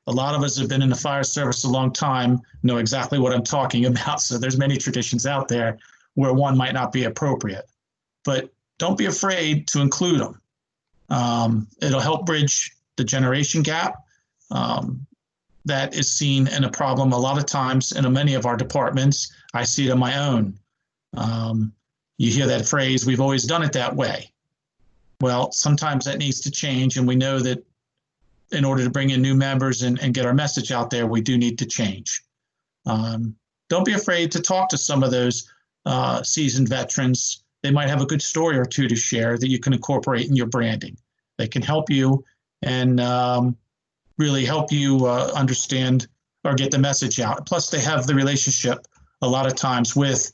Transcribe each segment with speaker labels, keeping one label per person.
Speaker 1: A lot of us have been in the fire service a long time, know exactly what I'm talking about. So there's many traditions out there where one might not be appropriate, but don't be afraid to include them. It'll help bridge the generation gap that is seen in a problem a lot of times in many of our departments. I see it in my own. You hear that phrase, we've always done it that way. Well, sometimes that needs to change, and we know that in order to bring in new members and get our message out there, we do need to change. Don't be afraid to talk to some of those seasoned veterans. They might have a good story or two to share that you can incorporate in your branding. They can help you and really help you understand or get the message out. Plus, they have the relationship a lot of times with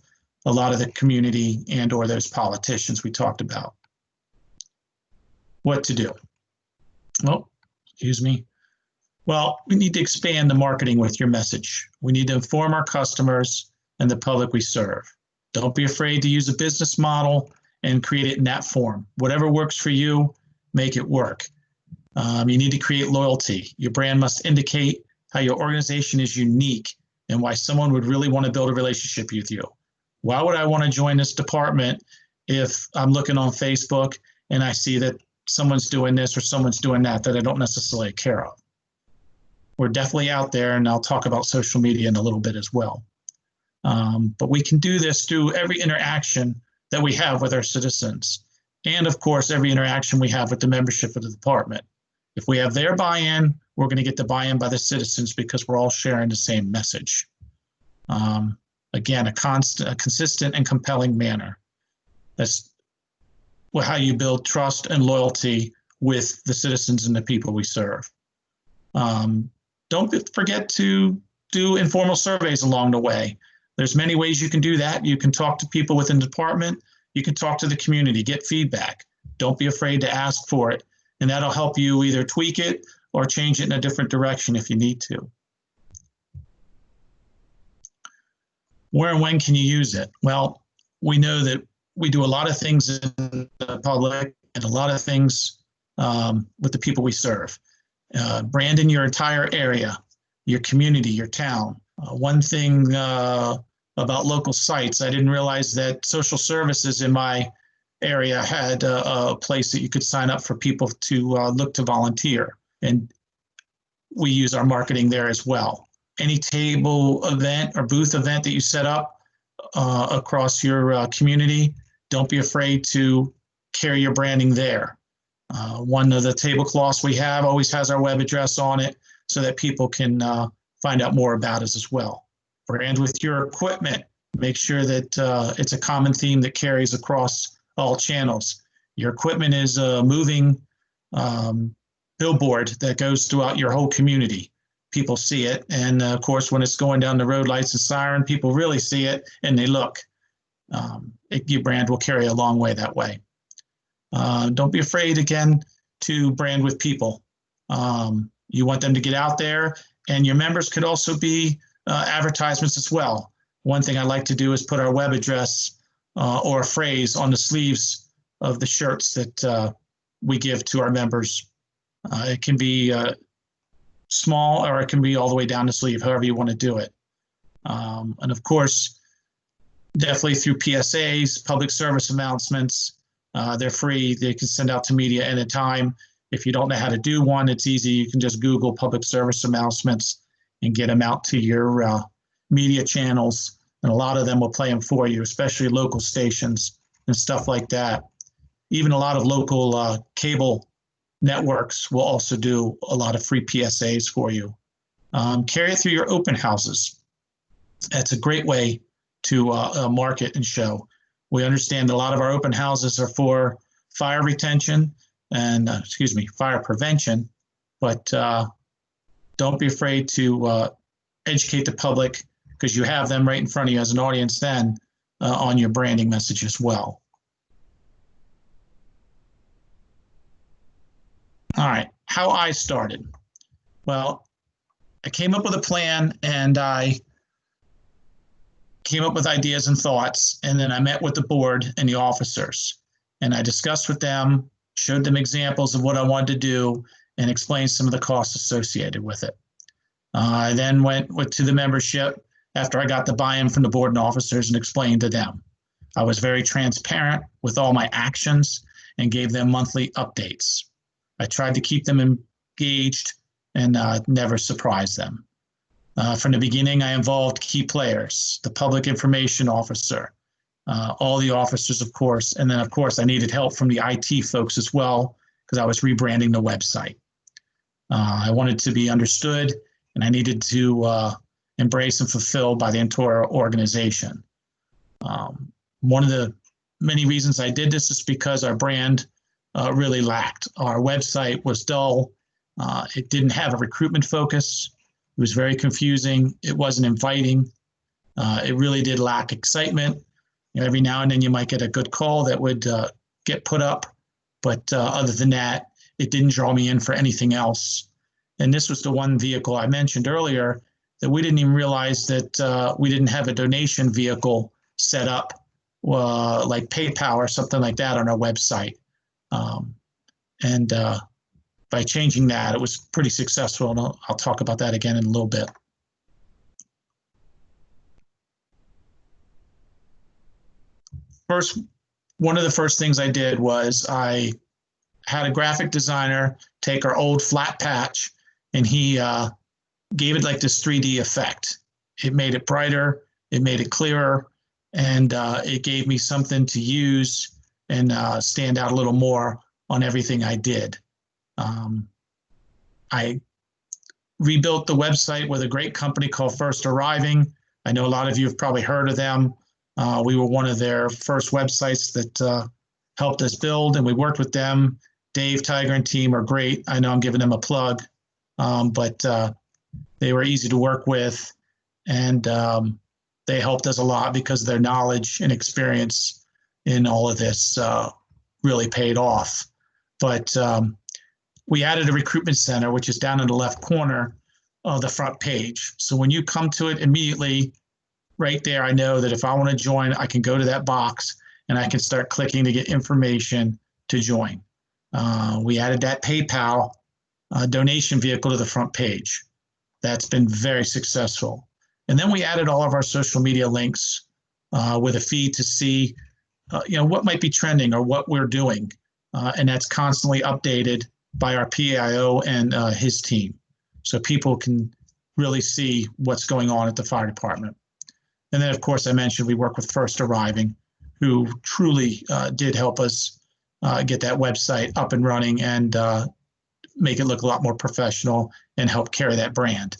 Speaker 1: a lot of the community and or those politicians we talked about. What to do? Well, excuse me. Well, we need to expand the marketing with your message. We need to inform our customers and the public we serve. Don't be afraid to use a business model and create it in that form. Whatever works for you, make it work. You need to create loyalty. Your brand must indicate how your organization is unique and why someone would really want to build a relationship with you. Why would I want to join this department if I'm looking on Facebook and I see that someone's doing this or someone's doing that I don't necessarily care of? We're definitely out there, and I'll talk about social media in a little bit as well. But we can do this through every interaction that we have with our citizens. And of course, every interaction we have with the membership of the department. If we have their buy-in, we're going to get the buy-in by the citizens because we're all sharing the same message. Again, a consistent and compelling manner. That's how you build trust and loyalty with the citizens and the people we serve. Don't forget to do informal surveys along the way. There's many ways you can do that. You can talk to people within the department. You can talk to the community, get feedback. Don't be afraid to ask for it. And that'll help you either tweak it or change it in a different direction if you need to. Where and when can you use it? Well, we know that we do a lot of things in the public and a lot of things with the people we serve. Brand in your entire area, your community, your town. One thing about local sites, I didn't realize that social services in my area had a place that you could sign up for people to look to volunteer. And we use our marketing there as well. Any table event or booth event that you set up across your community, don't be afraid to carry your branding there. One of the tablecloths we have always has our web address on it so that people can find out more about us as well. Brand with your equipment. Make sure that it's a common theme that carries across all channels. Your equipment is a moving billboard that goes throughout your whole community. People see it, and of course, when it's going down the road, lights and siren, people really see it and they look. Your brand will carry a long way that way. Don't be afraid, again, to brand with people. You want them to get out there, and your members could also be advertisements as well. One thing I like to do is put our web address or a phrase on the sleeves of the shirts that we give to our members. It can be small, or it can be all the way down the sleeve, however you want to do it. And of course, definitely through PSAs, public service announcements. They're free. They can send out to media anytime. If you don't know how to do one, it's easy. You can just Google public service announcements and get them out to your media channels. And a lot of them will play them for you, especially local stations and stuff like that. Even a lot of local cable networks will also do a lot of free PSAs for you. Carry it through your open houses. That's a great way to market and show. We understand a lot of our open houses are for fire retention and, fire prevention, but don't be afraid to educate the public, because you have them right in front of you as an audience then on your branding message as well. All right, how I started. Well, I came up with a plan, and I came up with ideas and thoughts, and then I met with the board and the officers, and I discussed with them, showed them examples of what I wanted to do, and explained some of the costs associated with it. I then went to the membership after I got the buy-in from the board and officers and explained to them. I was very transparent with all my actions and gave them monthly updates. I tried to keep them engaged and never surprise them. From the beginning, I involved key players, the public information officer, all the officers, of course, and then, of course, I needed help from the IT folks as well because I was rebranding the website. I wanted to be understood, and I needed to embrace and fulfill by the entire organization. One of the many reasons I did this is because our brand really lacked. Our website was dull. It didn't have a recruitment focus. It was very confusing. It wasn't inviting. It really did lack excitement. You know, every now and then you might get a good call that would get put up, but other than that, it didn't draw me in for anything else. And this was the one vehicle I mentioned earlier that we didn't even realize that we didn't have a donation vehicle set up like PayPal or something like that on our website. And by changing that, it was pretty successful, and I'll talk about that again in a little bit. One of the first things I did was I had a graphic designer take our old flat patch, and he gave it like this 3D effect. It made it brighter, it made it clearer, and it gave me something to use and stand out a little more on everything I did. I rebuilt the website with a great company called First Arriving. I know a lot of you have probably heard of them. We were one of their first websites that helped us build, and we worked with them. Dave, Tiger, and team are great. I know I'm giving them a plug, but they were easy to work with, and they helped us a lot because their knowledge and experience in all of this really paid off. But we added a recruitment center, which is down in the left corner of the front page. So when you come to it immediately, right there, I know that if I want to join, I can go to that box and I can start clicking to get information to join. We added that PayPal donation vehicle to the front page. That's been very successful. And then we added all of our social media links with a feed to see, what might be trending or what we're doing. And that's constantly updated by our PIO and his team. So people can really see what's going on at the fire department. And then, of course, I mentioned we work with First Arriving, who truly did help us get that website up and running and make it look a lot more professional and help carry that brand.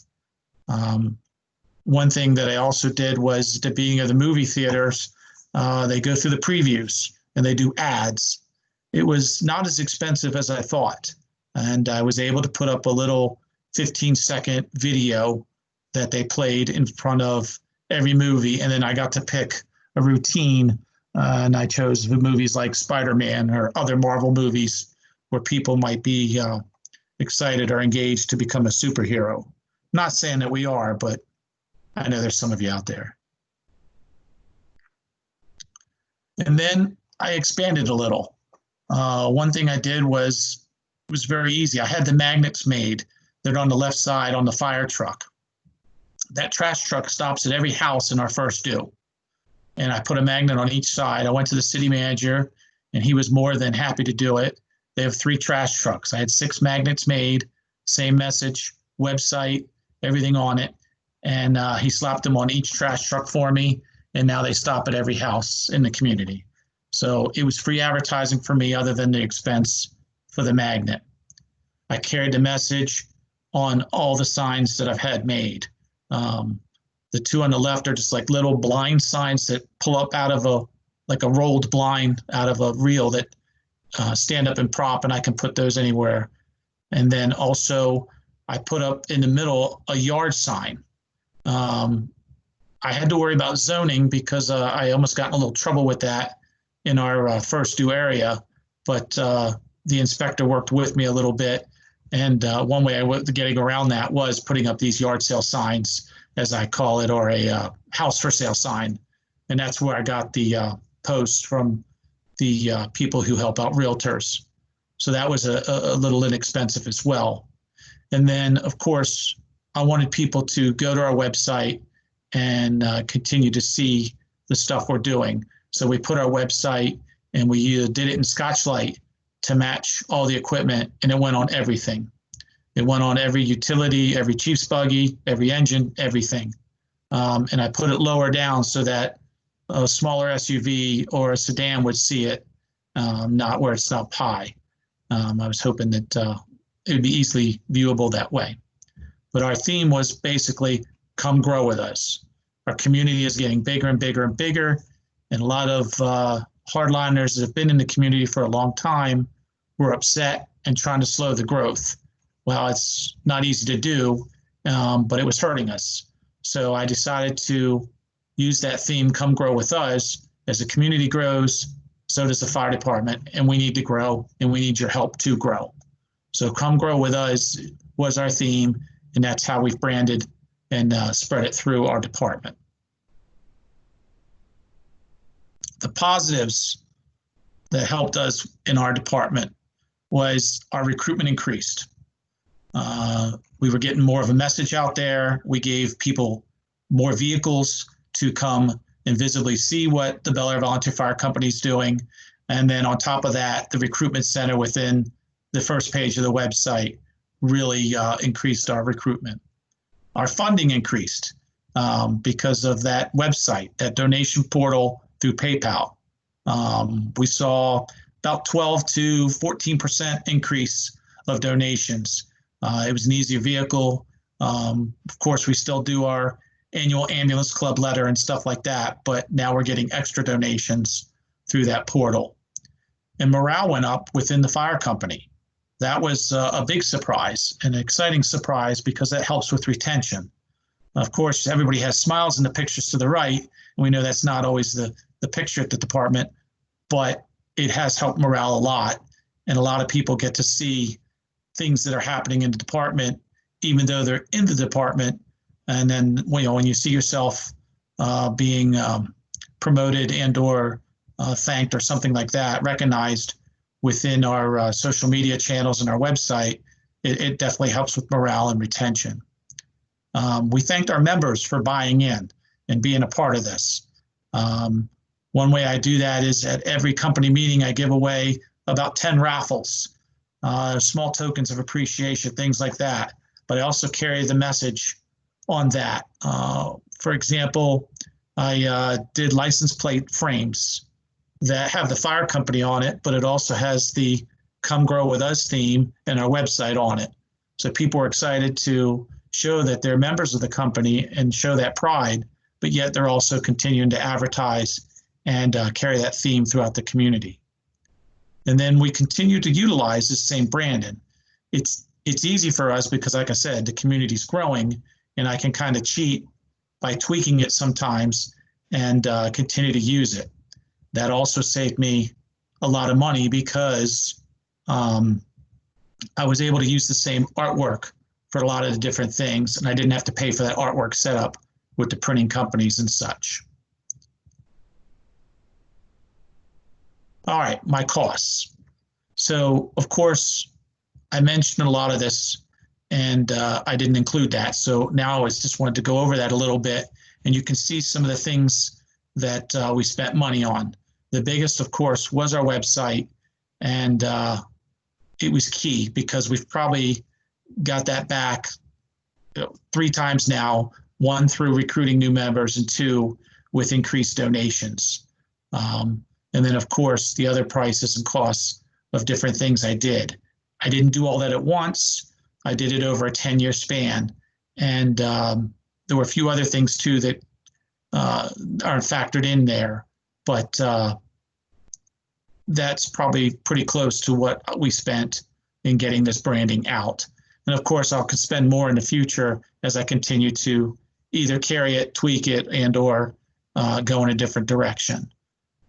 Speaker 1: One thing that I also did was at the beginning of the movie theaters, they go through the previews and they do ads. It was not as expensive as I thought. And I was able to put up a little 15-second video that they played in front of every movie. And then I got to pick a routine. And I chose the movies like Spider-Man or other Marvel movies where people might be excited or engaged to become a superhero. Not saying that we are, but I know there's some of you out there. And then I expanded a little. One thing I did was very easy. I had the magnets made. They're on the left side on the fire truck. That trash truck stops at every house in our first due. And I put a magnet on each side. I went to the city manager, and he was more than happy to do it. They have 3 trash trucks. I had 6 magnets made, same message, website, everything on it. And he slapped them on each trash truck for me, and now they stop at every house in the community. So it was free advertising for me other than the expense for the magnet. I carried the message on all the signs that I've had made. The 2 on the left are just like little blind signs that pull up out of a rolled blind out of a reel that stand up and prop, and I can put those anywhere. And then also I put up in the middle a yard sign. I had to worry about zoning because I almost got in a little trouble with that in our first due area, but the inspector worked with me a little bit. And one way I was getting around that was putting up these yard sale signs, as I call it, or a house for sale sign. And that's where I got the post from the people who help out realtors. So that was a little inexpensive as well. And then, of course, I wanted people to go to our website and continue to see the stuff we're doing. So we put our website and we did it in Scotchlight to match all the equipment, and it went on everything. It went on every utility, every Chiefs buggy, every engine, everything. And I put it lower down so that a smaller SUV or a sedan would see it, not where it's up high. I was hoping that it would be easily viewable that way. But our theme was basically, come grow with us. Our community is getting bigger and bigger and bigger, and a lot of hardliners that have been in the community for a long time were upset and trying to slow the growth. Well, it's not easy to do, but it was hurting us. So I decided to use that theme, come grow with us. As the community grows, so does the fire department, and we need to grow, and we need your help to grow. So come grow with us was our theme, and that's how we've branded and spread it through our department. The positives that helped us in our department was our recruitment increased. We were getting more of a message out there. We gave people more vehicles to come and visibly see what the Bel Air Volunteer Fire Company is doing. And then on top of that, the recruitment center within the first page of the website really increased our recruitment. Our funding increased because of that website, that donation portal through PayPal. We saw about 12 to 14% increase of donations. It was an easier vehicle. Of course, we still do our annual ambulance club letter and stuff like that, but now we're getting extra donations through that portal. And morale went up within the fire company. That was a big surprise, an exciting surprise, because that helps with retention. Of course, everybody has smiles in the pictures to the right, and we know that's not always the picture at the department, but it has helped morale a lot. And a lot of people get to see things that are happening in the department, even though they're in the department. And then, when you see yourself being promoted and or thanked or something like that, recognized within our social media channels and our website, it definitely helps with morale and retention. We thanked our members for buying in and being a part of this. One way I do that is at every company meeting, I give away about 10 raffles, small tokens of appreciation, things like that. But I also carry the message on that. For example, I did license plate frames that have the fire company on it, but it also has the Come Grow With Us theme and our website on it. So people are excited to show that they're members of the company and show that pride, but yet they're also continuing to advertise and carry that theme throughout the community. And then we continue to utilize the same branding. It's easy for us because, like I said, the community's growing, and I can kind of cheat by tweaking it sometimes and continue to use it. That also saved me a lot of money because I was able to use the same artwork for a lot of the different things, and I didn't have to pay for that artwork setup with the printing companies and such. All right, my costs. So, of course, I mentioned a lot of this, and I didn't include that. So now I just wanted to go over that a little bit, and you can see some of the things that we spent money on. The biggest, of course, was our website, and it was key because we've probably got that back 3 times now, 1 through recruiting new members, and 2 with increased donations. And then, of course, the other prices and costs of different things I did. I didn't do all that at once. I did it over a 10-year span. And there were a few other things, too, that aren't factored in there. But that's probably pretty close to what we spent in getting this branding out. And, of course, I'll spend more in the future as I continue to either carry it, tweak it, and or go in a different direction.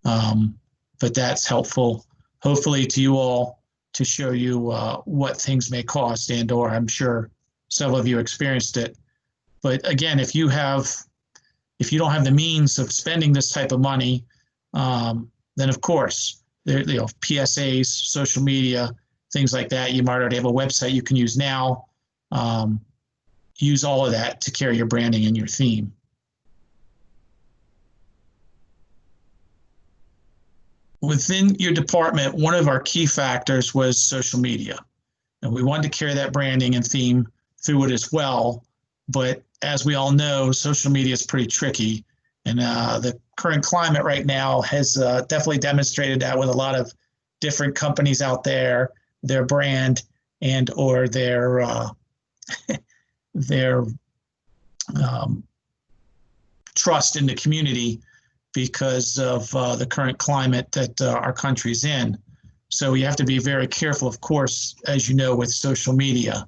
Speaker 1: But that's helpful, hopefully, to you all to show you what things may cost, and or I'm sure several of you experienced it. But again, if you don't have the means of spending this type of money, then of course, PSAs, social media, things like that. You might already have a website you can use now. use all of that to carry your branding and your theme. Within your department, one of our key factors was social media. And we wanted to carry that branding and theme through it as well. But as we all know, social media is pretty tricky. And the current climate right now has definitely demonstrated that with a lot of different companies out there, their brand and or their trust in the community because of the current climate that our country's in. So we have to be very careful, of course, as you know, with social media.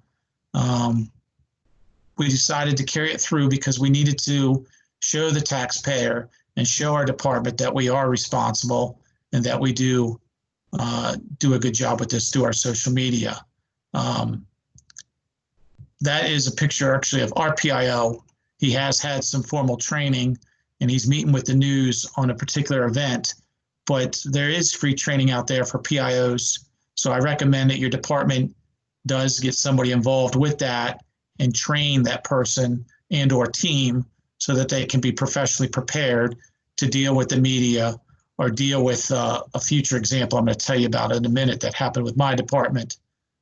Speaker 1: We decided to carry it through because we needed to show the taxpayer and show our department that we are responsible and that we do a good job with this through our social media. That is a picture actually of our PIO. He has had some formal training and he's meeting with the news on a particular event, but there is free training out there for PIOs. So I recommend that your department does get somebody involved with that and train that person and or team so that they can be professionally prepared to deal with the media or deal with a future example I'm going to tell you about in a minute that happened with my department.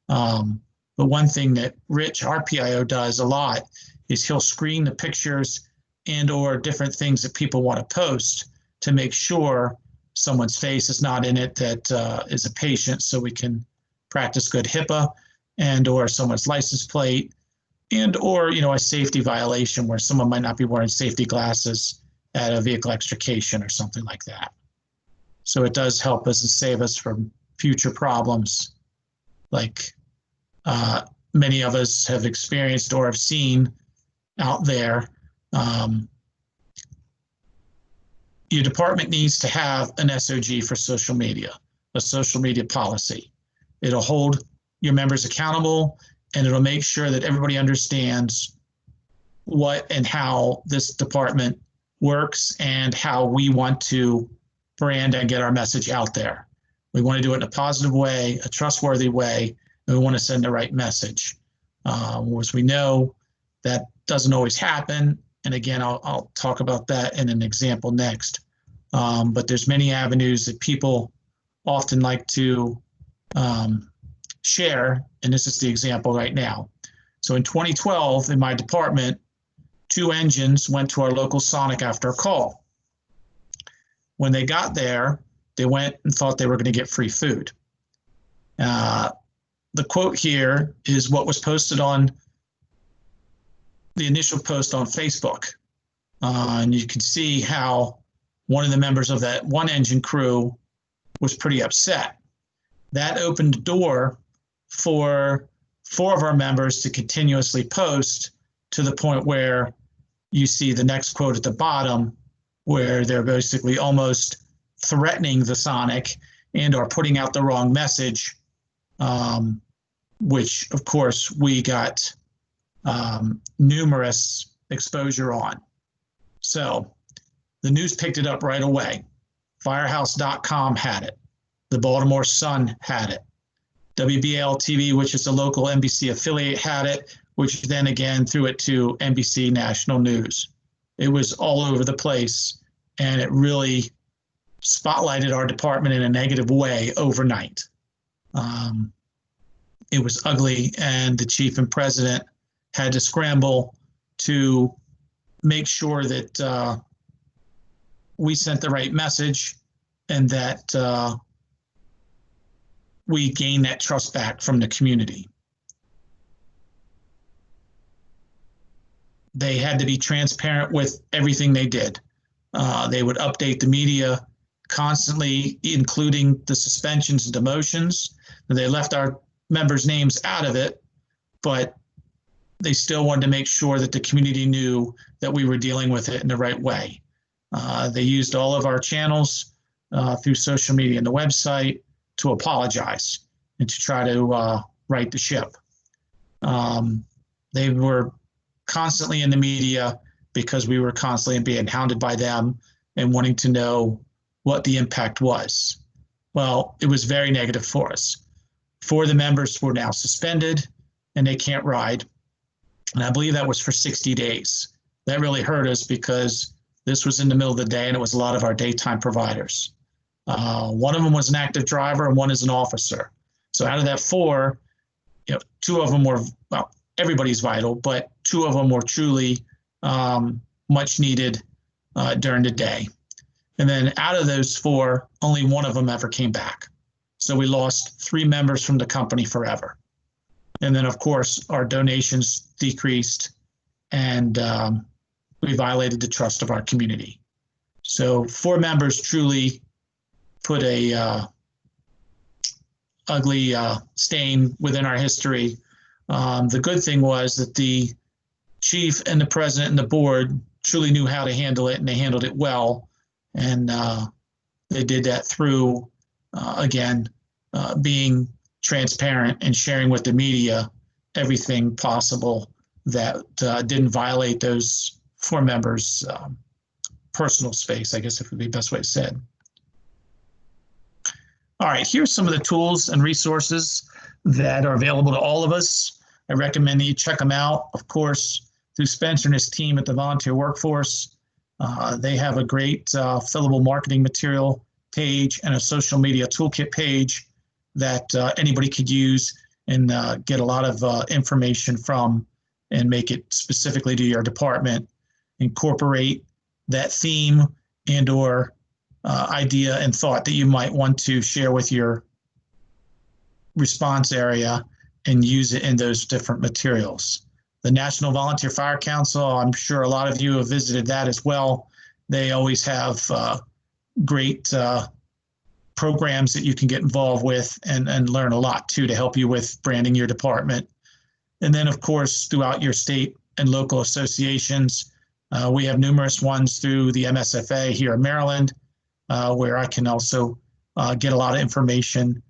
Speaker 1: But one thing that Rich, our PIO, does a lot is he'll screen the pictures and or different things that people want to post to make sure someone's face is not in it that is a patient, so we can practice good HIPAA, and or someone's license plate, and or a safety violation where someone might not be wearing safety glasses at a vehicle extrication or something like that. So it does help us and save us from future problems like many of us have experienced or have seen out there. Your department needs to have an SOG for social media, a social media policy. It'll hold your members accountable and it'll make sure that everybody understands what and how this department works and how we want to brand and get our message out there. We want to do it in a positive way, a trustworthy way, and we want to send the right message. As we know, that doesn't always happen. And again, I'll talk about that in an example next. But there's many avenues that people often like to share, and this is the example right now. So in 2012, in my department, 2 engines went to our local Sonic after a call. When they got there, they went and thought they were going to get free food. The quote here is what was posted on the initial post on Facebook. And you can see how one of the members of that 1 engine crew was pretty upset. That opened the door for 4 of our members to continuously post to the point where you see the next quote at the bottom where they're basically almost threatening the Sonic and are putting out the wrong message, which of course we got numerous exposure on. So the news picked it up right away. Firehouse.com had it. The Baltimore Sun had it. WBAL TV, which is a local NBC affiliate, had it, which then again threw it to NBC National News. It was all over the place, and it really spotlighted our department in a negative way overnight. It was ugly, and the chief and president had to scramble to make sure that we sent the right message and that we gained that trust back from the community. They had to be transparent with everything they did. They would update the media constantly, including the suspensions and demotions. They left our members' names out of it, but they still wanted to make sure that the community knew that we were dealing with it in the right way. They used all of our channels through social media and the website to apologize and to try to right the ship. They were constantly in the media because we were constantly being hounded by them and wanting to know what the impact was. Well, it was very negative for us. 4 of the members were now suspended and they can't ride. And I believe that was for 60 days. That really hurt us because this was in the middle of the day and it was a lot of our daytime providers. One of them was an active driver and one is an officer. So out of that 4, two of them were, well, everybody's vital, but 2 of them were truly much needed during the day. And then out of those 4, only 1 of them ever came back. So we lost 3 members from the company forever. And then, of course, our donations decreased and we violated the trust of our community. So 4 members truly put a ugly stain within our history. The good thing was that the chief and the president and the board truly knew how to handle it, and they handled it well. And they did that through, again, being transparent and sharing with the media everything possible that didn't violate those 4 members' personal space, I guess if it would be the best way to say it. All right, here's some of the tools and resources that are available to all of us. I recommend that you check them out. Of course, through Spencer and his team at the Volunteer Workforce, they have a great fillable marketing material page and a social media toolkit page that anybody could use and get a lot of information from and make it specifically to your department. Incorporate that theme and or idea and thought that you might want to share with your response area and use it in those different materials. The National Volunteer Fire Council, I'm sure a lot of you have visited that as well. They always have great programs that you can get involved with and learn a lot too to help you with branding your department. And then, of course, throughout your state and local associations, we have numerous ones through the MSFA here in Maryland, where I can also get a lot of information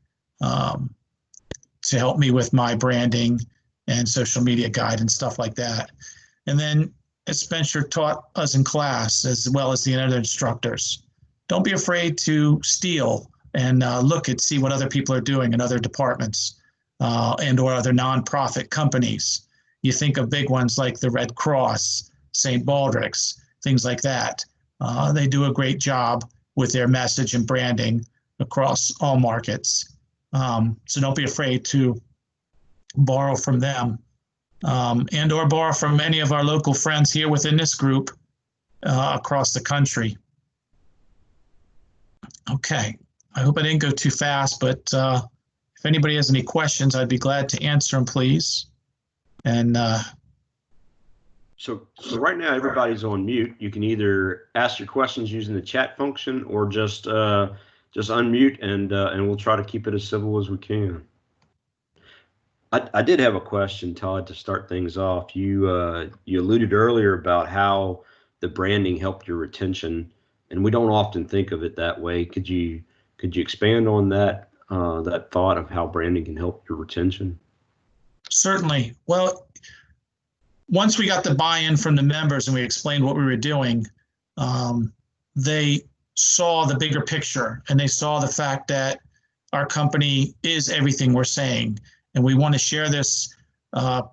Speaker 1: to help me with my branding and social media guide and stuff like that. And then, as Spencer taught us in class, as well as the other instructors, don't be afraid to steal and see what other people are doing in other departments and or other nonprofit companies. You think of big ones like the Red Cross, St. Baldrick's, things like that. They do a great job with their message and branding across all markets. So don't be afraid to borrow from them and or borrow from any of our local friends here within this group across the country. Okay, I hope I didn't go too fast, but if anybody has any questions, I'd be glad to answer them, please. And
Speaker 2: So right now everybody's on mute. You can either ask your questions using the chat function or just unmute and we'll try to keep it as civil as we can. I did have a question, Todd, to start things off. You alluded earlier about how the branding helped your retention, and we don't often think of it that way. Could you expand on that that thought of how branding can help your retention?
Speaker 1: Certainly. Well, once we got the buy-in from the members and we explained what we were doing, they saw the bigger picture and they saw the fact that our company is everything we're saying. And we want to share this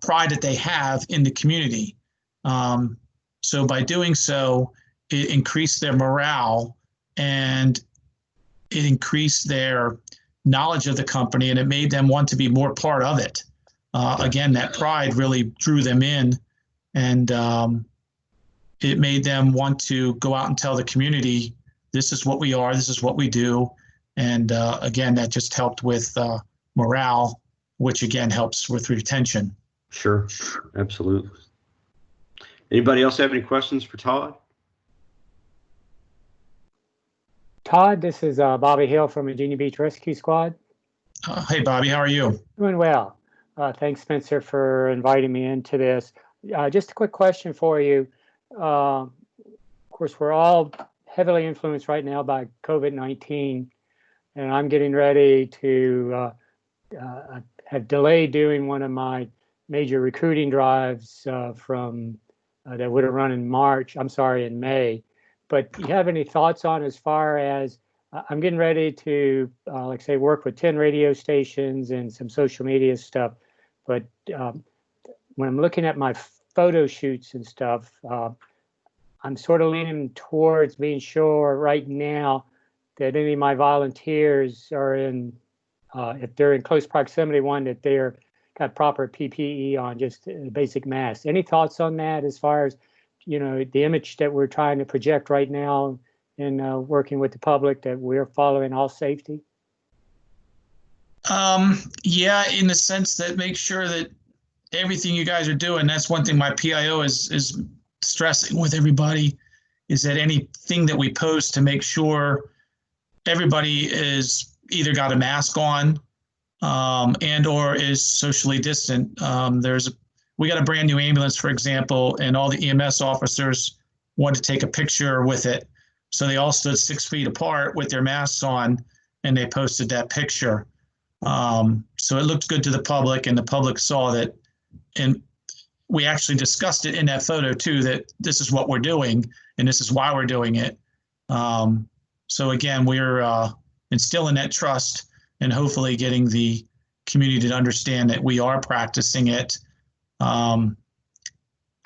Speaker 1: pride that they have in the community. So by doing so, it increased their morale and it increased their knowledge of the company, and it made them want to be more part of it. Again, that pride really drew them in, and it made them want to go out and tell the community, this is what we are, this is what we do. And again, that just helped with morale, which again helps with retention.
Speaker 2: Sure, absolutely. Anybody else have any questions for Todd?
Speaker 3: Todd, this is Bobby Hill from Virginia Beach Rescue Squad.
Speaker 1: Hey, Bobby, how are you?
Speaker 3: Doing well. Thanks, Spencer, for inviting me into this. Just a quick question for you. Of course, we're all heavily influenced right now by COVID-19, and I'm getting ready to have delayed doing one of my major recruiting drives from that would have run in May. But do you have any thoughts on as far as I'm getting ready to, like say, work with 10 radio stations and some social media stuff. But when I'm looking at my photo shoots and stuff, I'm sort of leaning towards being sure right now that any of my volunteers are in, if they're in close proximity, one, that they're got proper PPE on, just basic masks. Any thoughts on that as far as, the image that we're trying to project right now in working with the public, that we're following all safety?
Speaker 1: Yeah, in the sense that make sure that everything you guys are doing, that's one thing my PIO is stressing with everybody, is that anything that we post to make sure everybody is either got a mask on and or is socially distant. We got a brand new ambulance, for example, and all the EMS officers wanted to take a picture with it. So they all stood 6 feet apart with their masks on, and they posted that picture. So it looked good to the public, and the public saw that. And we actually discussed it in that photo too, that this is what we're doing and this is why we're doing it. So again, we're instilling that trust and hopefully getting the community to understand that we are practicing it. I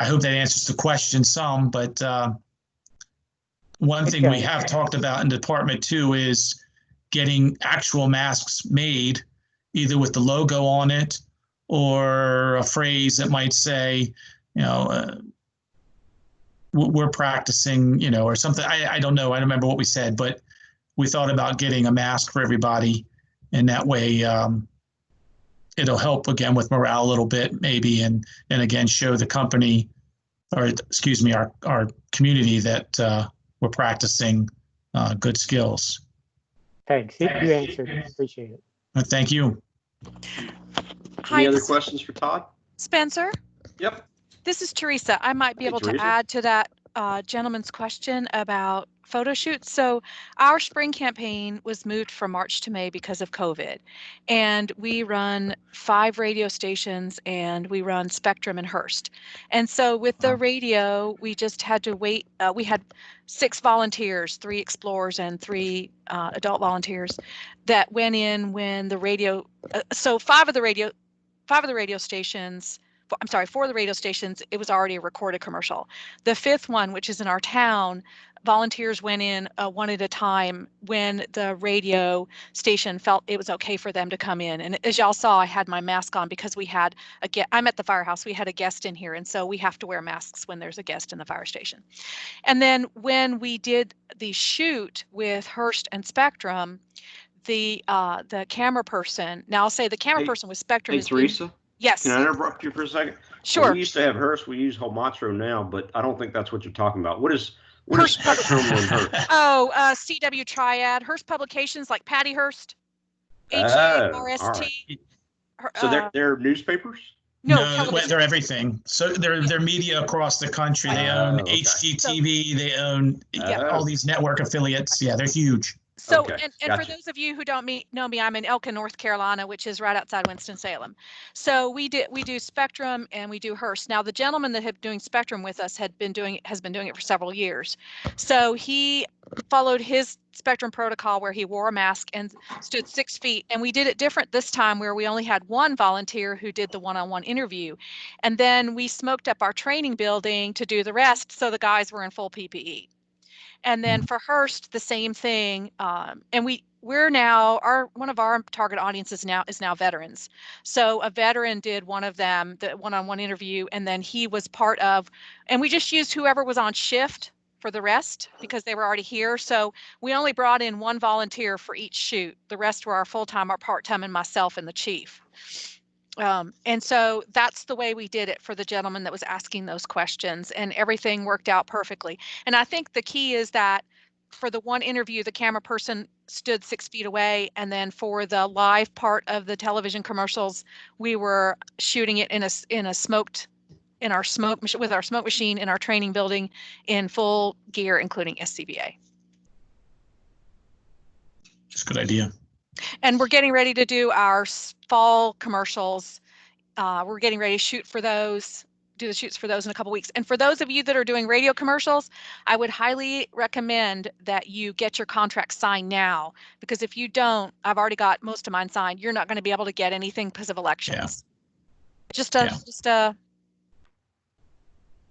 Speaker 1: hope that answers the question some, but one thing we have talked about in the department too is getting actual masks made, either with the logo on it or a phrase that might say, we're practicing, or something. I don't know. I don't remember what we said, but we thought about getting a mask for everybody, and that way it'll help again with morale a little bit, maybe, and again show the company, or excuse me, our community that we're practicing good skills.
Speaker 3: Thanks. You answered. Appreciate it.
Speaker 1: Thank you.
Speaker 2: Any other questions for Todd?
Speaker 4: Spencer?
Speaker 2: Yep.
Speaker 4: This is Teresa. I might be able to add to that gentleman's question about photo shoots. So our spring campaign was moved from March to May because of COVID. And we run 5 radio stations, and we run Spectrum and Hearst. And so with the radio, we just had to wait. We had 6 volunteers, 3 explorers and 3 adult volunteers that went in when the radio, so 4 of the radio stations, it was already a recorded commercial. The 5th one, which is in our town, volunteers went in one at a time when the radio station felt it was okay for them to come in. And as y'all saw, I had my mask on because I'm at the firehouse. We had a guest in here, and so we have to wear masks when there's a guest in the fire station. And then when we did the shoot with Hearst and Spectrum, the camera person, now I'll say the camera person with Spectrum is
Speaker 2: Teresa?
Speaker 4: Yes.
Speaker 2: Can I interrupt you for a second?
Speaker 4: Sure.
Speaker 2: So we used to have Hearst. We use Homatro now, but I don't think that's what you're talking about. What is Spectrum and Hearst?
Speaker 4: Oh, CW Triad. Hearst Publications, like Patty Hearst. HRST.
Speaker 2: Right. So they're newspapers?
Speaker 1: No, they're everything. So they're media across the country. They own HGTV. They own all these network affiliates. Yeah, they're huge.
Speaker 4: So, and for those of you who don't know me, I'm in Elkin, North Carolina, which is right outside Winston-Salem. So we do Spectrum and we do Hearst. Now, the gentleman that had doing Spectrum with us has been doing it for several years. So he followed his Spectrum protocol where he wore a mask and stood 6 feet. And we did it different this time, where we only had 1 volunteer who did the one-on-one interview. And then we smoked up our training building to do the rest, so the guys were in full PPE. And then for Hearst, the same thing. And we're now, one of our target audiences is now veterans. So a veteran did one of them, the one-on-one interview, and then he was part of, and we just used whoever was on shift for the rest because they were already here. So we only brought in 1 volunteer for each shoot. The rest were our full-time, our part-time, and myself and the chief. And so that's the way we did it for the gentleman that was asking those questions, and everything worked out perfectly. And I think the key is that for the one interview, the camera person stood 6 feet away. And then for the live part of the television commercials, we were shooting it with our smoke machine in our training building in full gear, including SCBA.
Speaker 1: That's a good idea.
Speaker 4: And we're getting ready to do our fall commercials. We're getting ready to do the shoots for those in a couple weeks. And for those of you that are doing radio commercials, I would highly recommend that you get your contract signed now, because if you don't, I've already got most of mine signed, you're not going to be able to get anything because of elections. Yeah. Just a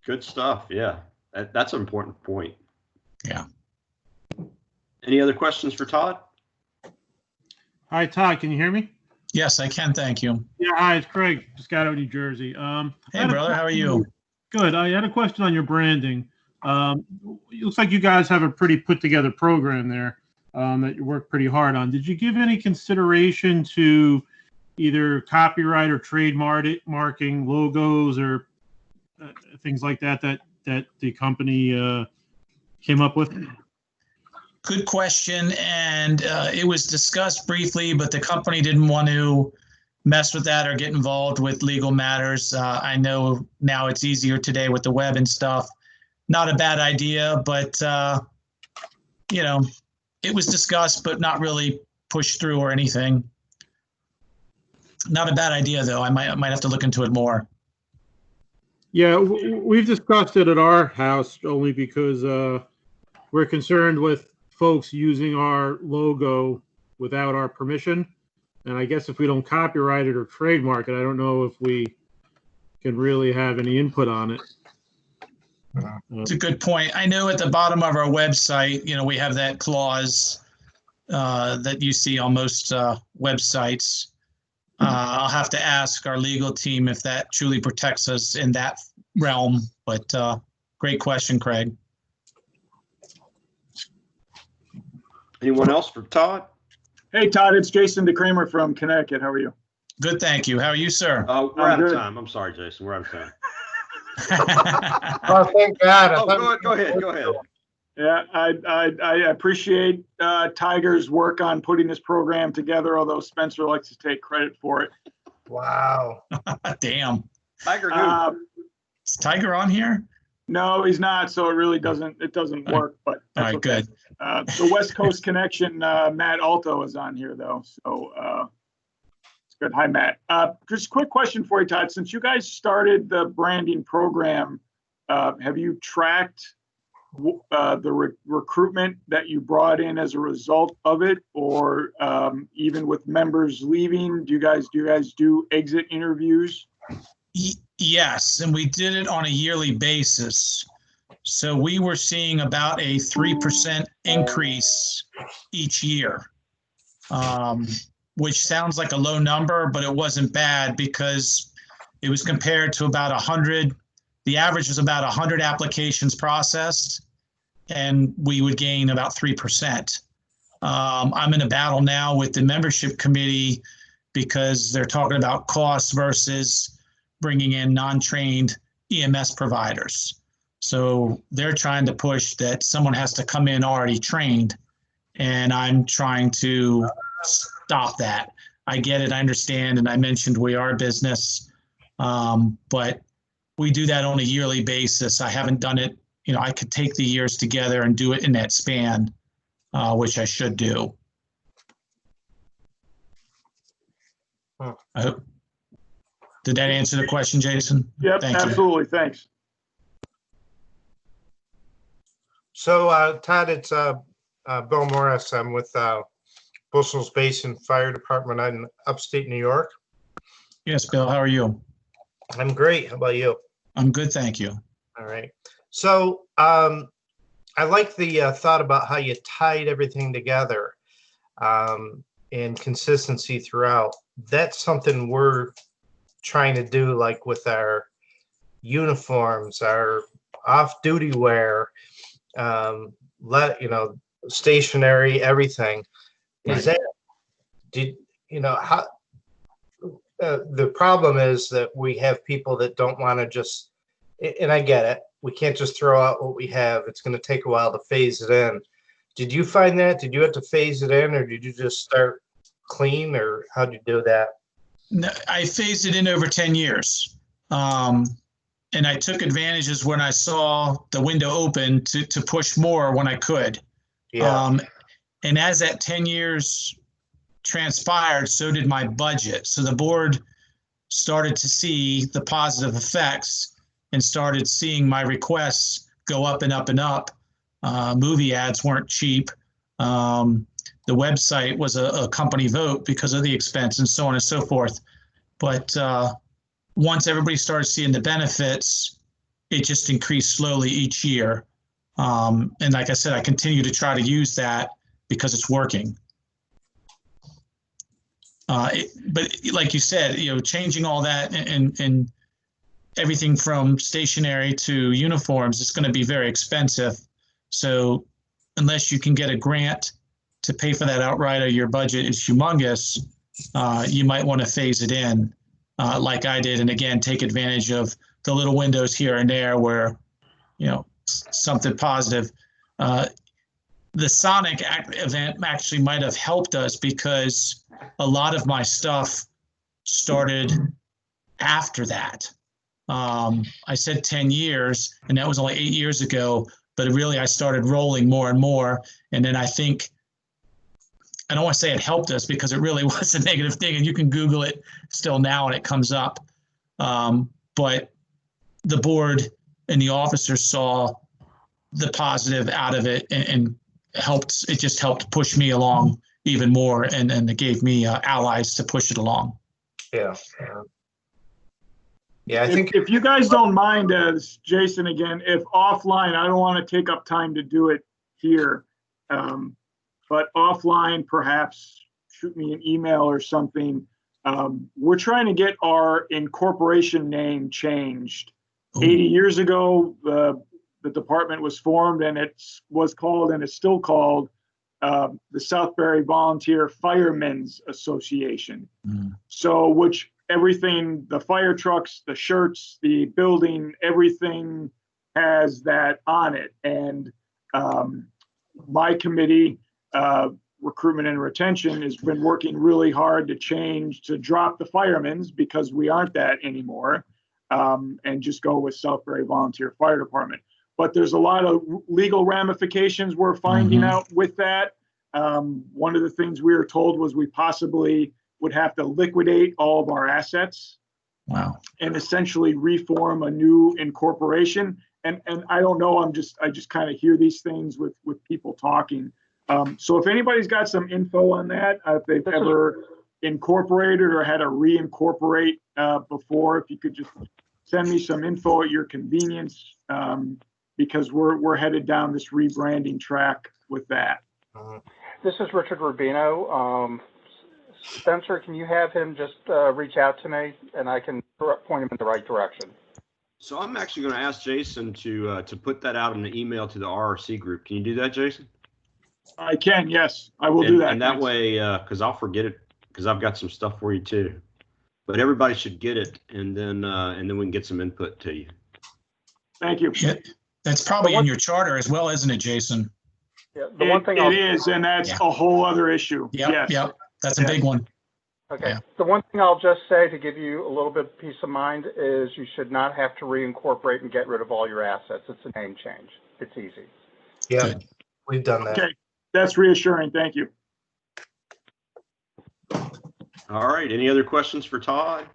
Speaker 2: Good stuff. Yeah, that's an important point.
Speaker 1: Yeah.
Speaker 2: Any other questions for Todd?
Speaker 5: Hi, Todd. Can you hear me?
Speaker 1: Yes, I can. Thank you.
Speaker 5: Yeah. Hi, it's Craig. Just got out of New Jersey.
Speaker 1: Hey, brother. How are you?
Speaker 5: Good. I had a question on your branding. It looks like you guys have a pretty put together program there that you work pretty hard on. Did you give any consideration to either copyright or trademarking logos or things like that the company came up with?
Speaker 1: Good question. And it was discussed briefly, but the company didn't want to mess with that or get involved with legal matters. I know now it's easier today with the web and stuff. Not a bad idea, but you know, it was discussed, but not really pushed through or anything. Not a bad idea, though. I might have to look into it more.
Speaker 5: Yeah, we've discussed it at our house only because we're concerned with folks using our logo without our permission. And I guess if we don't copyright it or trademark it, I don't know if we can really have any input on it.
Speaker 1: It's a good point. I know at the bottom of our website, you know, we have that clause that you see on most websites. I'll have to ask our legal team if that truly protects us in that realm. But great question, Craig.
Speaker 2: Anyone else for Todd?
Speaker 6: Hey, Todd, it's Jason DeCramer from Connecticut. How are you?
Speaker 1: Good, thank you. How are you, sir?
Speaker 2: We're out of time. I'm sorry, Jason. We're out of time.
Speaker 7: Oh, thank God.
Speaker 2: Oh, go ahead.
Speaker 6: Yeah, I appreciate Tiger's work on putting this program together, although Spencer likes to take credit for it.
Speaker 7: Wow.
Speaker 1: Damn.
Speaker 2: Tiger who?
Speaker 1: Is Tiger on here?
Speaker 6: No, he's not, so it really doesn't work. But
Speaker 1: all right,
Speaker 6: okay.
Speaker 1: good.
Speaker 6: The West Coast connection, Matt Alto is on here though, so it's good. Hi, Matt. Just a quick question for you, Todd. Since you guys started the branding program, have you tracked the recruitment that you brought in as a result of it, or even with members leaving? Do you guys do exit interviews?
Speaker 1: Yes, and we did it on a yearly basis. So we were seeing about a 3% increase each year, which sounds like a low number, but it wasn't bad because it was compared to about 100. The average was about 100 applications processed, and we would gain about 3%. I'm in a battle now with the membership committee because they're talking about costs versus bringing in non-trained EMS providers. So they're trying to push that someone has to come in already trained, and I'm trying to stop that. I get it, I understand, and I mentioned we are a business, but we do that on a yearly basis. I haven't done it, you know, I could take the years together and do it in that span, which I should do. I hope. Did that answer the question, Jason?
Speaker 6: Yep,
Speaker 1: Thank
Speaker 6: absolutely.
Speaker 1: You.
Speaker 6: Thanks.
Speaker 7: So, Todd, it's Bill Morris. I'm with Bushells Basin Fire Department in upstate New York.
Speaker 1: Yes, Bill, how are you?
Speaker 7: I'm great. How about you?
Speaker 1: I'm good, thank you.
Speaker 7: All right. So, I like the thought about how you tied everything together and consistency throughout. That's something we're trying to do, like with our uniforms, our off-duty wear, stationary, everything. Is
Speaker 1: Right.
Speaker 7: How the problem is that we have people that don't want to just, and I get it, we can't just throw out what we have. It's going to take a while to phase it in. Did you find that? Did you have to phase it in, or did you just start clean, or how did you do that?
Speaker 1: No, I phased it in over 10 years. And I took advantages when I saw the window open to push more when I could.
Speaker 7: Yeah.
Speaker 1: And as that 10 years transpired, so did my budget. So the board started to see the positive effects and started seeing my requests go up and up and up. Movie ads weren't cheap. The website was a company vote because of the expense and so on and so forth. But once everybody started seeing the benefits, it just increased slowly each year. And like I said, I continue to try to use that because it's working. But like you said, changing all that and everything from stationery to uniforms, it's going to be very expensive. So unless you can get a grant to pay for that outright, or your budget is humongous, you might want to phase it in like I did. And again, take advantage of the little windows here and there where, something positive. The Sonic event actually might have helped us because a lot of my stuff started after that. I said 10 years, and that was only 8 years ago, but really I started rolling more and more. And then I think, I don't want to say it helped us because it really was a negative thing, and you can Google it still now and it comes up. But the board and the officers saw the positive out of it and helped. It just helped push me along even more, and it gave me allies to push it along.
Speaker 7: Yeah. Yeah, I think
Speaker 6: if you guys don't mind, as Jason again, if offline, I don't want to take up time to do it here, but offline, perhaps shoot me an email or something. We're trying to get our incorporation name changed. Ooh. 80 years ago, the department was formed, and it was called, and it's still called, the Southbury Volunteer Firemen's Association. Mm. So, which everything, the fire trucks, the shirts, the building, everything has that on it. And my committee, Recruitment and Retention, has been working really hard to drop the firemen's, because we aren't that anymore, and just go with Southbury Volunteer Fire Department. But there's a lot of legal ramifications we're finding out with that. One of the things we were told was we possibly would have to liquidate all of our assets. Wow. And essentially reform a new incorporation. And I don't know, I just kind of hear these things with people talking. So if anybody's got some info on that, if they've ever incorporated or had to reincorporate before, if you could just send me some info at your convenience, because we're headed down this rebranding track with that.
Speaker 8: This is Richard Rubino. Spencer, can you have him just reach out to me, and I can point him in the right direction?
Speaker 2: So I'm actually going to ask Jason to put that out in the email to the RRC group. Can you do that, Jason?
Speaker 6: I can, yes. I will do that.
Speaker 2: And that way, because I'll forget it, because I've got some stuff for you too. But everybody should get it, and then we can get some input to you.
Speaker 6: Thank you.
Speaker 1: Yeah, that's probably in your charter as well, isn't it, Jason?
Speaker 8: Yeah, the one thing
Speaker 6: it is, and that's a whole other issue.
Speaker 1: Yep, yep. That's a big one.
Speaker 8: Okay.
Speaker 1: Yeah.
Speaker 8: The one thing I'll just say to give you a little bit of peace of mind is you should not have to reincorporate and get rid of all your assets. It's a name change. It's easy.
Speaker 7: Yeah,
Speaker 1: Good.
Speaker 7: We've done that.
Speaker 6: Okay, that's reassuring. Thank you.
Speaker 2: All right. Any other questions for Todd?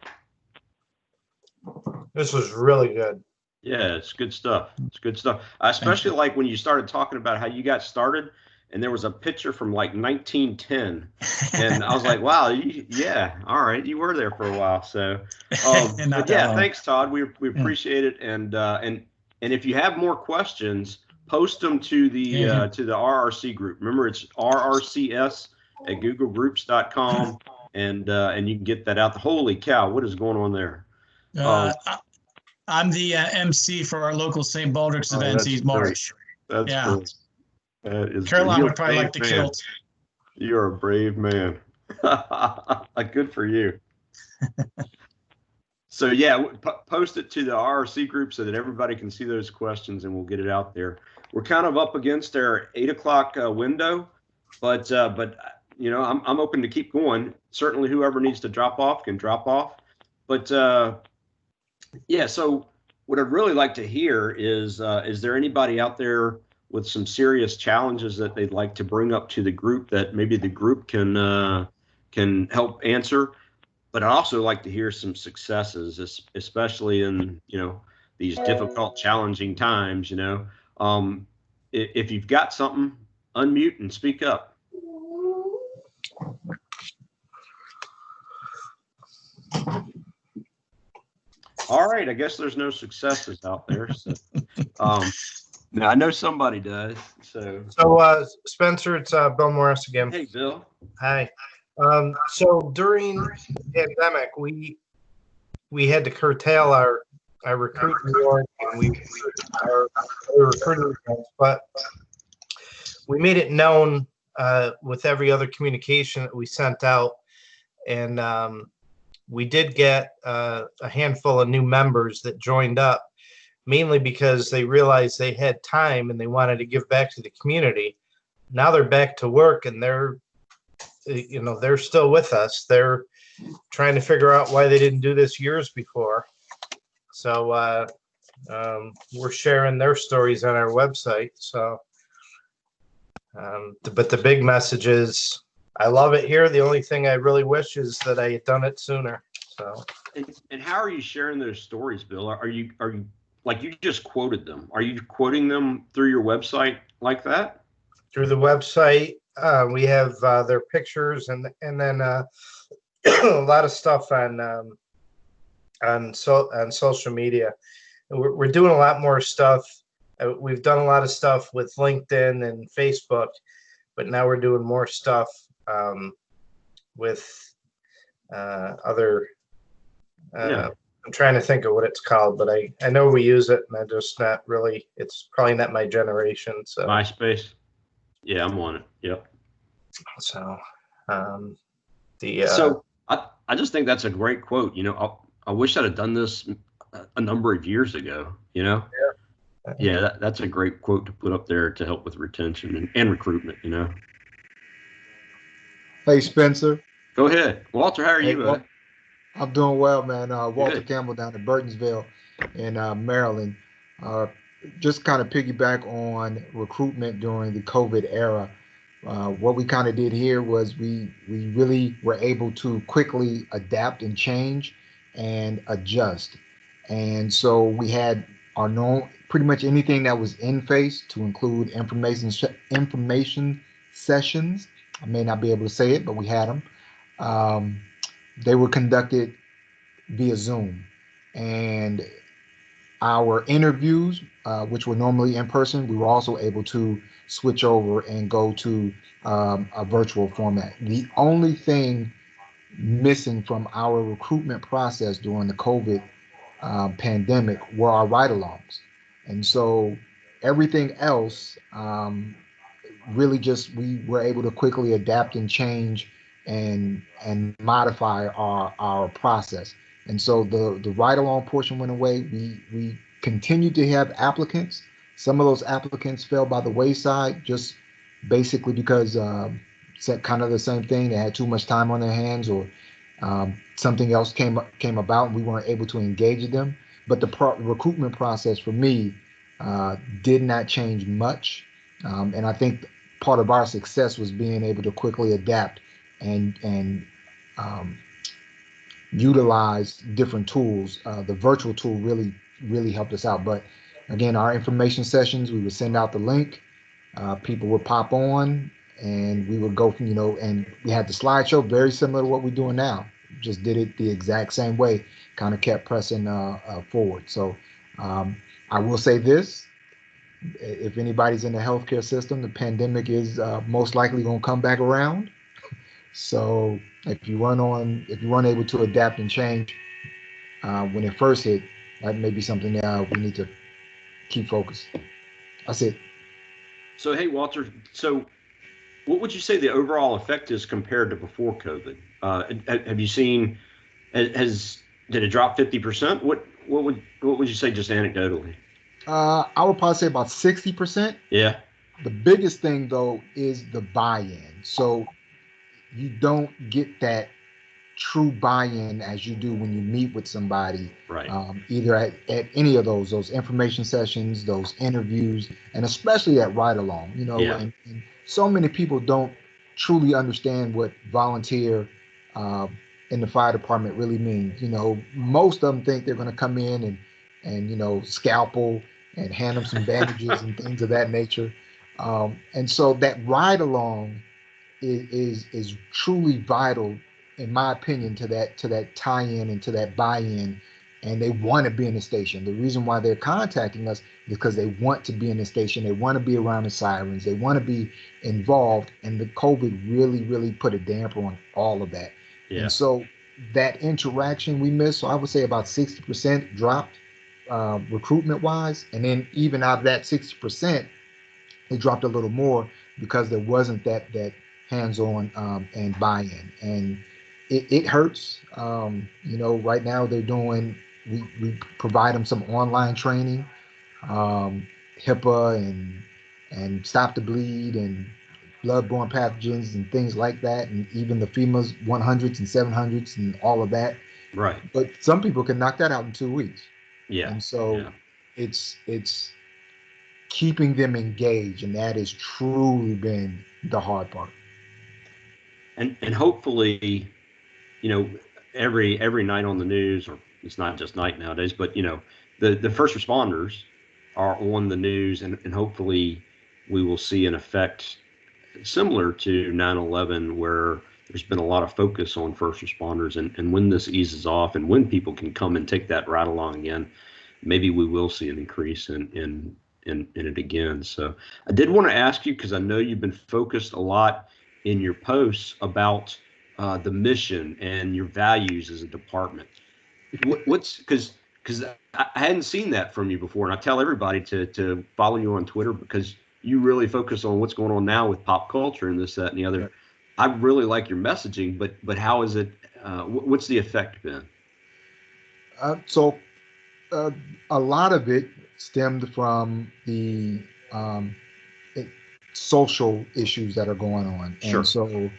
Speaker 7: This was really good.
Speaker 2: Yeah, it's good stuff. It's good stuff. I especially like when you started talking about how you got started, and there was a picture from like 1910, and I was like, wow, yeah, all right, you were there for a while. So, yeah, thanks, Todd. We appreciate it, and if you have more questions, post them to the RRC group. Remember, it's rrcs@googlegroups.com, and you can get that out. Holy cow, what is going on there?
Speaker 1: I'm the MC for our local St. Baldrick's event in March.
Speaker 2: That's cool. That is
Speaker 1: Caroline would probably like the kilt.
Speaker 2: You're a brave man. Good for you. So yeah, post it to the RRC group so that everybody can see those questions, and we'll get it out there. We're kind of up against our 8 o'clock window, but I'm open to keep going. Certainly, whoever needs to drop off can drop off. But yeah, so what I'd really like to hear is there anybody out there with some serious challenges that they'd like to bring up to the group that maybe the group can help answer? But I'd also like to hear some successes, especially in these difficult, challenging times. If you've got something, unmute and speak up. All right, I guess there's no successes out there. So, no, I know somebody does. So,
Speaker 7: Spencer, it's Bill Morris again.
Speaker 2: hey, Bill.
Speaker 7: Hi. So during the pandemic, we had to curtail our recruiting work and our recruiting events, but we made it known with every other communication that we sent out, and we did get a handful of new members that joined up, mainly because they realized they had time and they wanted to give back to the community. Now they're back to work and they're still with us. They're trying to figure out why they didn't do this years before. So we're sharing their stories on our website. So, but the big message is, I love it here. The only thing I really wish is that I had done it sooner. So.
Speaker 2: And how are you sharing those stories, Bill? Are you like, you just quoted them? Are you quoting them through your website like that?
Speaker 7: Through the website, we have their pictures and then a lot of stuff on social media. We're doing a lot more stuff. We've done a lot of stuff with LinkedIn and Facebook, but now we're doing more stuff with other. I'm trying to think of what it's called, but I know we use it, and I just not really. It's probably not my generation. So
Speaker 2: MySpace. Yeah, I'm on it. Yep.
Speaker 7: So,
Speaker 2: so I just think that's a great quote. You know, I wish I'd have done this a number of years ago. You know. Yeah, that's a great quote to put up there to help with retention and recruitment. You know.
Speaker 9: Hey, Spencer.
Speaker 2: Go ahead, Walter. How are you, bud?
Speaker 9: I'm doing well, man. Walter
Speaker 2: Good.
Speaker 9: Campbell down at Burtonsville in Maryland. Just kind of piggyback on recruitment during the COVID era. What we kind of did here was we really were able to quickly adapt and change and adjust. And so we had our known, pretty much anything that was in face, to include information sessions. I may not be able to say it, but we had them. They were conducted via Zoom, and our interviews, which were normally in person, we were also able to switch over and go to a virtual format. The only thing missing from our recruitment process during the COVID pandemic were our ride-alongs, and so everything else really just, we were able to quickly adapt and change and modify our process. And so the ride-along portion went away. We continued to have applicants. Some of those applicants fell by the wayside, just basically because kind of the same thing. They had too much time on their hands, or something else came about, and we weren't able to engage them. But the recruitment process for me did not change much, and I think part of our success was being able to quickly adapt and utilize different tools. The virtual tool really helped us out. But again, our information sessions, we would send out the link, people would pop on, and we would go from, and we had the slideshow, very similar to what we're doing now. Just did it the exact same way, kind of kept pressing forward. So I will say this: if anybody's in the healthcare system, the pandemic is most likely going to come back around. So if you weren't able to adapt and change when it first hit, that may be something that we need to keep focused. That's it.
Speaker 2: So, hey, Walter, so what would you say the overall effect is compared to before COVID? Have you seen, did it drop 50%? What would you say, just anecdotally?
Speaker 9: I would probably say about 60%.
Speaker 2: Yeah.
Speaker 9: The biggest thing, though, is the buy-in. So you don't get that true buy-in as you do when you meet with somebody,
Speaker 2: right?
Speaker 9: Either at any of those information sessions, those interviews, and especially at ride-along. And so many people don't truly understand what volunteer in the fire department really means. Most of them think they're going to come in and scalpel and hand them some bandages and things of that nature. And so that ride-along is truly vital, in my opinion, to that tie-in and to that buy-in and they want to be in the station. The reason why they're contacting us is because they want to be in the station. They want to be around the sirens. They want to be involved. And the COVID really, really put a damper on all of that.
Speaker 2: Yeah.
Speaker 9: And so that interaction we missed, so I would say about 60% dropped recruitment wise. And then even out of that 60%, it dropped a little more because there wasn't that hands-on and buy-in. And it hurts. Right now they're doing, we provide them some online training, HIPAA and Stop the Bleed and bloodborne pathogens and things like that, and even the FEMA's 100s and 700s and all of that.
Speaker 2: Right.
Speaker 9: But some people can knock that out in 2 weeks.
Speaker 2: Yeah.
Speaker 9: And so it's keeping them engaged, and that has truly been the hard part.
Speaker 2: And hopefully, every night on the news, or it's not just night nowadays, but the first responders are on the news, and hopefully we will see an effect similar to 9/11, where there's been a lot of focus on first responders, and when this eases off and when people can come and take that ride along again, maybe we will see an increase in it again. So I did want to ask you, because I know you've been focused a lot in your posts about the mission and your values as a department. What's because I hadn't seen that from you before, and I tell everybody to follow you on Twitter, because you really focus on what's going on now with pop culture and this, that, and the other. I really like your messaging, but how is it? What's the effect been?
Speaker 9: So a lot of it stemmed from the social issues that are going on.
Speaker 2: Sure.
Speaker 9: And so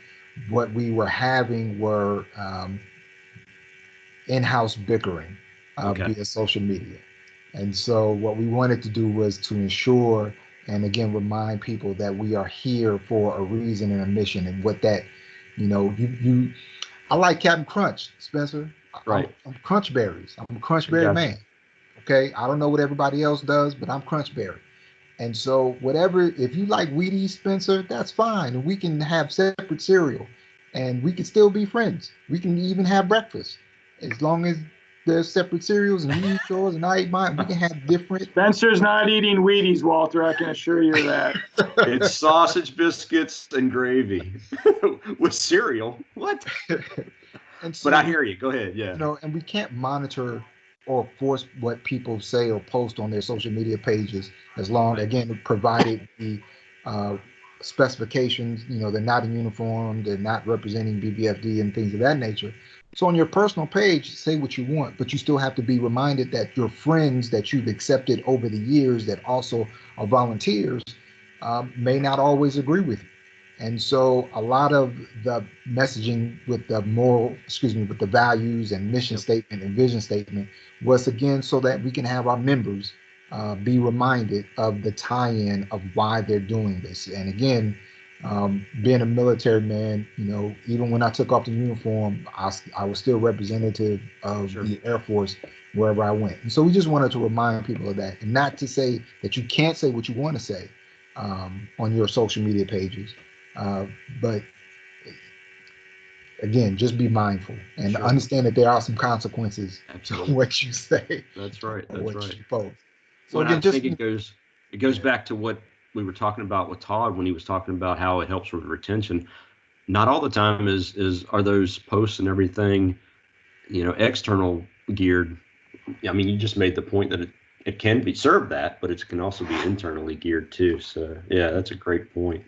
Speaker 9: what we were having were in-house bickering via social media. And so what we wanted to do was to ensure, and again, remind people that we are here for a reason and a mission, and what that, I like Captain Crunch, Spencer.
Speaker 2: Right.
Speaker 9: I'm Crunchberries. I'm a Crunchberry man. Okay. I don't know what everybody else does, but I'm Crunchberry. And so if you like Wheaties, Spencer, that's fine. And we can have separate cereal, and we can still be friends. We can even have breakfast. As long as there's separate cereals and you eat yours and I eat mine, we can have different.
Speaker 6: Spencer's not eating Wheaties, Walter. I can assure you that.
Speaker 2: It's sausage biscuits and gravy with cereal. What?
Speaker 9: And so,
Speaker 2: but I hear you. Go ahead. Yeah.
Speaker 9: And we can't monitor or force what people say or post on their social media pages, as long, again, provided the specifications, they're not in uniform, they're not representing BBFD and things of that nature. So on your personal page, say what you want, but you still have to be reminded that your friends that you've accepted over the years that also are volunteers may not always agree with you. And so a lot of the messaging with the values and mission statement and vision statement was, again, so that we can have our members be reminded of the tie-in of why they're doing this. And again, being a military man, even when I took off the uniform, I was still representative of the Air Force wherever I went. And so we just wanted to remind people of that, and not to say that you can't say what you want to say on your social media pages. But again, just be mindful and understand that there are some consequences to what you say.
Speaker 2: That's right. That's
Speaker 9: what
Speaker 2: right.
Speaker 9: you post. So
Speaker 2: well,
Speaker 9: again,
Speaker 2: I think it goes back to what we were talking about with Todd when he was talking about how it helps with retention. Not all the time are those posts and everything, external geared. I mean, you just made the point that it can be served that, but it can also be internally geared too. So yeah, that's a great point.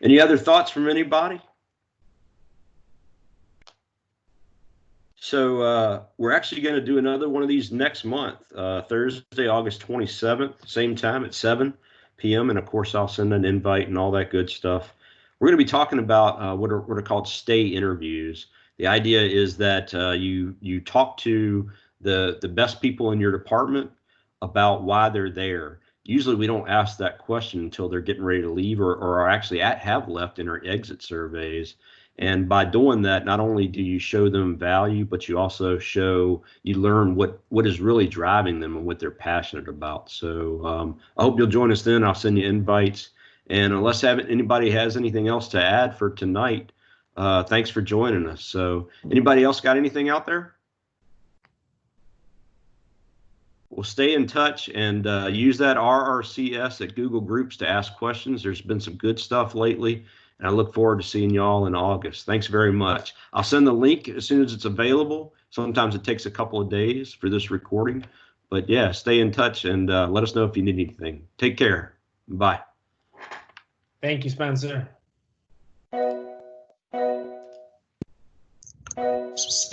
Speaker 2: Any other thoughts from anybody? So we're actually going to do another one of these next month, Thursday, August 27th, same time at 7 p.m. And of course, I'll send an invite and all that good stuff. We're going to be talking about what are called stay interviews. The idea is that you talk to the best people in your department about why they're there. Usually we don't ask that question until they're getting ready to leave or are actually have left in our exit surveys. And by doing that, not only do you show them value, but you also learn what is really driving them and what they're passionate about. So I hope you'll join us then. I'll send you invites. And unless anybody has anything else to add for tonight, thanks for joining us. So anybody else got anything out there? Well, stay in touch and use that RRCS at Google Groups to ask questions. There's been some good stuff lately, and I look forward to seeing you all in August. Thanks very much. I'll send the link as soon as it's available. Sometimes it takes a couple of days for this recording, but yeah, stay in touch and let us know if you need anything. Take care. Bye.
Speaker 10: Thank you, Spencer.